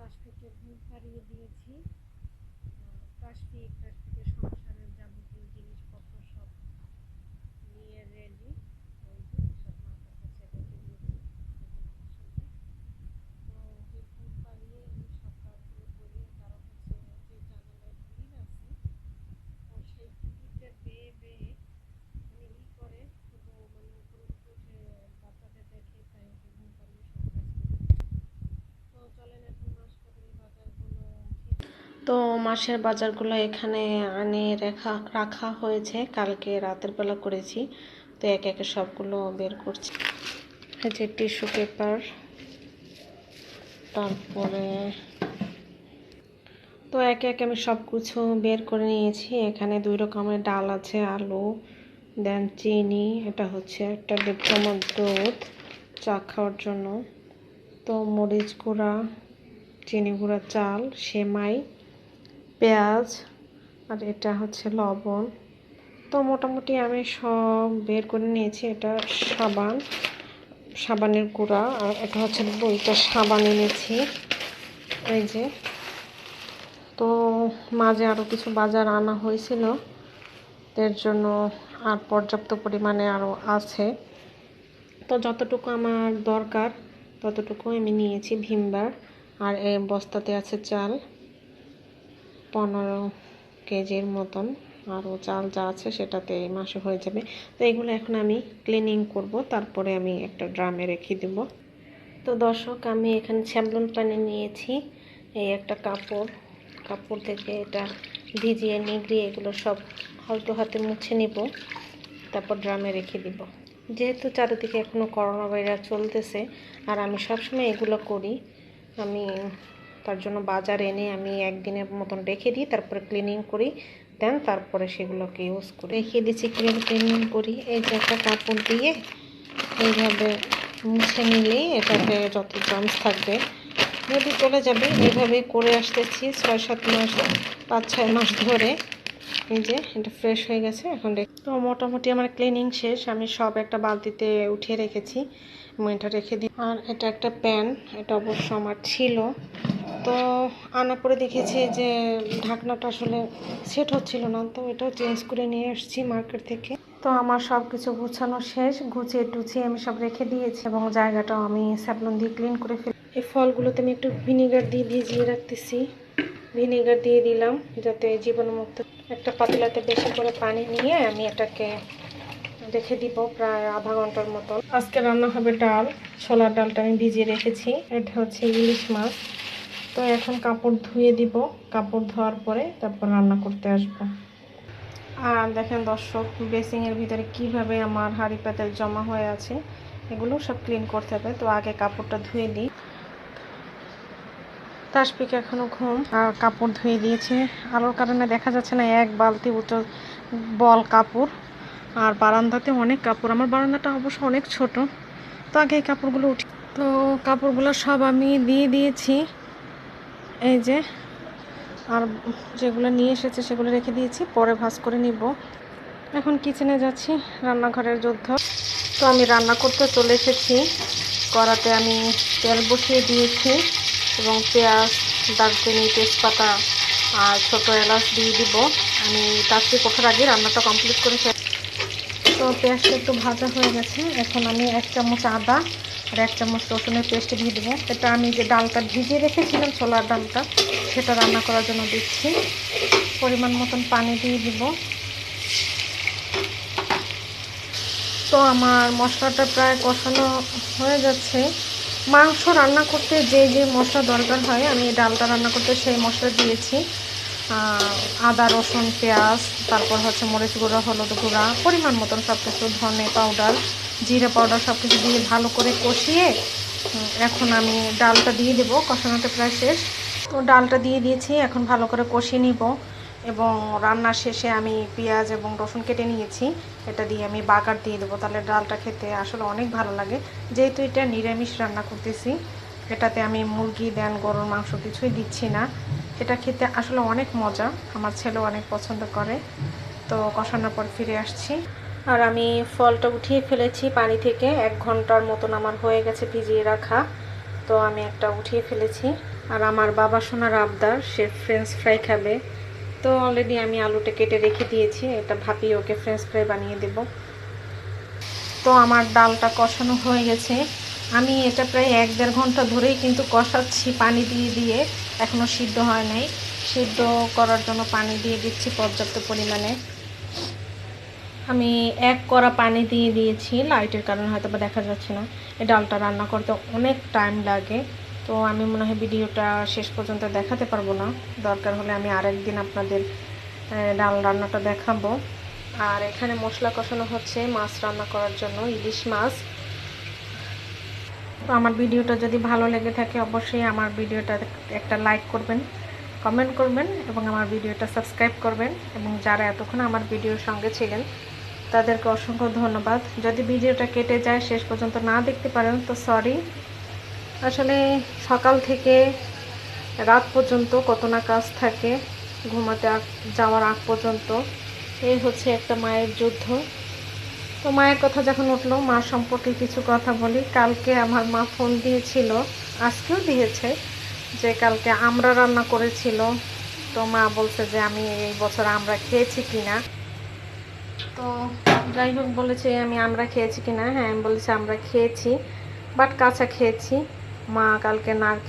তাসফিকে ঘুম পাড়িয়ে দিয়েছি। তাসফিকের সংসারের যাবতীয় জিনিসপত্র সব নিয়ে রেডি। ওই যে সব মাথার কাছে রেখে দিয়েছি তো ওকে ঘুম পাড়িয়ে আমি সব কাজগুলো করি। কারণ যে জানালায় গ্রিল আছে তো সেই গ্রিলটা বেয়ে বেয়ে মানে করে শুধু মানে উপরে উঠে বাচ্চাদের দেখে, তাই ওকে ঘুম পাড়িয়ে সব কাজ করি। তো চলেন এখন মাসকাবাড়ি বাজারগুলো। তো মাসের বাজারগুলো এখানে আনে রাখা হয়েছে, কালকে রাতের বেলা করেছি। তো একে একে সবগুলো বের করছি। এই যে টিস্যু পেপার, তারপরে তো একে একে আমি সব কিছু বের করে নিয়েছি। এখানে 2 রকমের ডাল আছে, আলু, দেন চিনি, এটা হচ্ছে একটা ডিপ্লোমার দুধ চা খাওয়ার জন্য, তো মরিচ গুঁড়া, চিনি গুঁড়া, চাল, সেমাই, পেঁয়াজ, আর এটা হচ্ছে লবণ। তো মোটামুটি আমি সব বের করে নিয়েছি। এটা সাবানের গুঁড়া, আর এটা হচ্ছে 2টা সাবান এনেছি। এই যে, তো মাঝে আরও কিছু বাজার আনা হয়েছিল, এর জন্য আর পর্যাপ্ত পরিমাণে আরও আছে। তো যতটুকু আমার দরকার ততটুকু আমি নিয়েছি ভিমবার। আর এই বস্তাতে আছে চাল 15 কেজির মতন, আরও চাল যা আছে সেটাতে এই মাসে হয়ে যাবে। তো এগুলো এখন আমি ক্লিনিং করব, তারপরে আমি একটা ড্রামে রেখে দেব। তো দর্শক, আমি এখানে স্যাভলন পানি নিয়েছি। এই একটা কাপড় থেকে এটা ভিজিয়ে নিগড়িয়ে এগুলো সব হালকা হাতে মুছে নিব, তারপর ড্রামে রেখে দিব। যেহেতু চারিদিকে এখনও করোনা ভাইরাস চলতেছে আর আমি সবসময় এগুলো করি, আমি তার জন্য বাজার এনে আমি একদিনের মতন রেখে দিই, তারপরে ক্লিনিং করি, দেন তারপরে সেগুলোকে ইউজ করি। রেখে দিচ্ছি, কীভাবে ক্লিনিং করি। এই যে একটা কাপড় দিয়ে এইভাবে মুছে নিলেই এটাতে যত জার্মস থাকবে মেবি চলে যাবে। এইভাবে করে আসতেছি 6-7 মাস, 5-6 মাস ধরে। এই যে এটা ফ্রেশ হয়ে গেছে এখন। তো মোটামুটি আমার ক্লিনিং শেষ, আমি সব একটা বালতিতে উঠিয়ে রেখেছি এবং এটা রেখে দিই। আর এটা একটা প্যান, এটা অবশ্য আমার ছিল, তো আনার পরে দেখেছি যে ঢাকনাটা আসলে সেট হচ্ছিল না, তো এটাও চেঞ্জ করে নিয়ে আসছি মার্কেট থেকে। তো আমার সব কিছু গুছানো শেষ, গুছিয়ে টুছিয়ে আমি সব রেখে দিয়েছি এবং জায়গাটাও আমি স্যাভলন দিয়ে ক্লিন করে ফেলি। এই ফলগুলোতে আমি একটু ভিনিগার দিয়ে ভিজিয়ে রাখতেছি। ভিনেগার দিয়ে দিলাম যাতে জীবাণুমুক্ত। একটা পাতিলাতে বেশি করে পানি নিয়ে আমি এটাকে রেখে দিব প্রায় আধা ঘন্টার মতন। আজকে রান্না হবে ডাল, ছোলার ডালটা আমি ভিজিয়ে রেখেছি। এটা হচ্ছে ইলিশ মাছ। তো এখন কাপড় ধুয়ে দিব, কাপড় ধোয়ার পরে তারপর রান্না করতে আসবো। আর দেখেন দর্শক, বেসিংয়ের ভিতরে কিভাবে আমার হাঁড়ি পাতিল জমা হয়ে আছে, এগুলো সব ক্লিন করতে হবে। তো আগে কাপড়টা ধুয়ে দিই। তাসফিক এখনও ঘুম, আর কাপড় ধুয়ে দিয়েছে। আলোর কারণে দেখা যাচ্ছে না, এক বালতি উঁচু বল কাপড়। আর বারান্দাতে অনেক কাপড়, আমার বারান্দাটা অবশ্য অনেক ছোট। তো আগে এই কাপড়গুলো উঠি। তো কাপড়গুলো সব আমি দিয়ে দিয়েছি, এই যে। আর যেগুলো নিয়ে এসেছে সেগুলো রেখে দিয়েছি, পরে ভাঁজ করে নিব। এখন কিচেনে যাচ্ছি, রান্নাঘরের যুদ্ধ। তো আমি রান্না করতে চলে এসেছি। কড়াতে আমি তেল বসিয়ে দিয়েছি এবং পেঁয়াজ, দারচিনি, তেজপাতা আর ছোটো এলাচ দিয়ে দিব। আমি তাসফিক ওঠার আগে রান্নাটা কমপ্লিট করে ফেলি। তো পেঁয়াজটা একটু ভাজা হয়ে গেছে, এখন আমি 1 চামচ আদা আর 1 চামচ রসুনের পেস্ট দিয়ে দেবো। এটা আমি যে ডালটা ভিজিয়ে রেখেছিলাম, ছোলার ডালটা, সেটা রান্না করার জন্য দিচ্ছি। পরিমাণ মতন পানি দিয়ে দিব। তো আমার মশলাটা প্রায় কষানো হয়ে যাচ্ছে। মাংস রান্না করতে যে যে মশলা দরকার হয়, আমি ডালটা রান্না করতে সেই মশলা দিয়েছি। আদা, রসুন, পেঁয়াজ, তারপর হচ্ছে মরিচ গুঁড়া, হলুদ গুঁড়া, পরিমাণ মতন সব কিছু, ধনে পাউডার, জিরে পাউডার, সব কিছু দিয়ে ভালো করে কষিয়ে এখন আমি ডালটা দিয়ে দেবো। কষানোটা প্রায় শেষ। তো ডালটা দিয়ে দিয়েছি, এখন ভালো করে কষিয়ে নিব। এবং রান্নার শেষে আমি পেঁয়াজ এবং রসুন কেটে নিয়েছি, এটা দিয়ে আমি বাগার দিয়ে দেবো। তাহলে ডালটা খেতে আসলে অনেক ভালো লাগে। যেহেতু এটা নিরামিষ রান্না করতেছি, এটাতে আমি মুরগি দেন গরুর মাংস কিছুই দিচ্ছি না। এটা খেতে আসলে অনেক মজা, আমার ছেলেও অনেক পছন্দ করে। তো কষানোর পর ফিরে আসছি। আর আমি ফলটা উঠিয়ে ফেলেছি পানি থেকে, 1 ঘন্টার মতন আমার হয়ে গেছে ভিজিয়ে রাখা। তো আমি একটা উঠিয়ে ফেলেছি। আর আমার বাবা সোনার আবদার, সে ফ্রেঞ্চ ফ্রাই খাবে। তো অলরেডি আমি আলুটা কেটে রেখে দিয়েছি, এটা ভাপিয়ে ওকে ফ্রেঞ্চ ফ্রাই বানিয়ে দেব। তো আমার ডালটা কষানো হয়ে গেছে। আমি এটা প্রায় 1-1.5 ঘন্টা ধরেই কিন্তু কষাচ্ছি পানি দিয়ে দিয়ে, এখনও সিদ্ধ হয় নাই। সিদ্ধ করার জন্য পানি দিয়ে দিচ্ছি পর্যাপ্ত পরিমাণে। আমি 1 কড়া পানি দিয়ে দিয়েছি, লাইটের কারণে হয়তো বা দেখা যাচ্ছে না। এই ডালটা রান্না করতে অনেক টাইম লাগে, তো আমি মনে হয় ভিডিওটা শেষ পর্যন্ত দেখাতে পারবো না। দরকার হলে আমি আরেকদিন আপনাদের ডাল রান্নাটা দেখাবো। আর এখানে মশলা কষানো হচ্ছে মাছ রান্না করার জন্য, ইলিশ মাছ। তো আমার ভিডিওটা যদি ভালো লেগে থাকে অবশ্যই আমার ভিডিওটা একটা লাইক করবেন, কমেন্ট করবেন এবং আমার ভিডিওটা সাবস্ক্রাইব করবেন। এবং যারা এতক্ষণ আমার ভিডিওর সঙ্গে ছিলেন তাদেরকে অসংখ্য ধন্যবাদ। যদি ভিডিওটা কেটে যায়, শেষ পর্যন্ত না দেখতে পারেন, তো সরি। আসলে সকাল থেকে রাত পর্যন্ত কত না কাজ থাকে, ঘুমাতে যাওয়ার আগ পর্যন্ত। এই হচ্ছে একটা মায়ের যুদ্ধ। তো মায়ের কথা যখন উঠলো, মা সম্পর্কে কিছু কথা বলি। কালকে আমার মা ফোন দিয়েছিল, আজকেও দিয়েছে, যে কালকে আমরা রান্না করেছিল। তো মা বলছে যে আমি এই বছর আমরা খেয়েছি কিনা। তো যাই হোক, বলেছে আমি আমরা খেয়েছি কিনা। হ্যাঁ, আমি বলেছি আমরা খেয়েছি, বাট কাঁচা খেয়েছি। মা কালকে নারকেল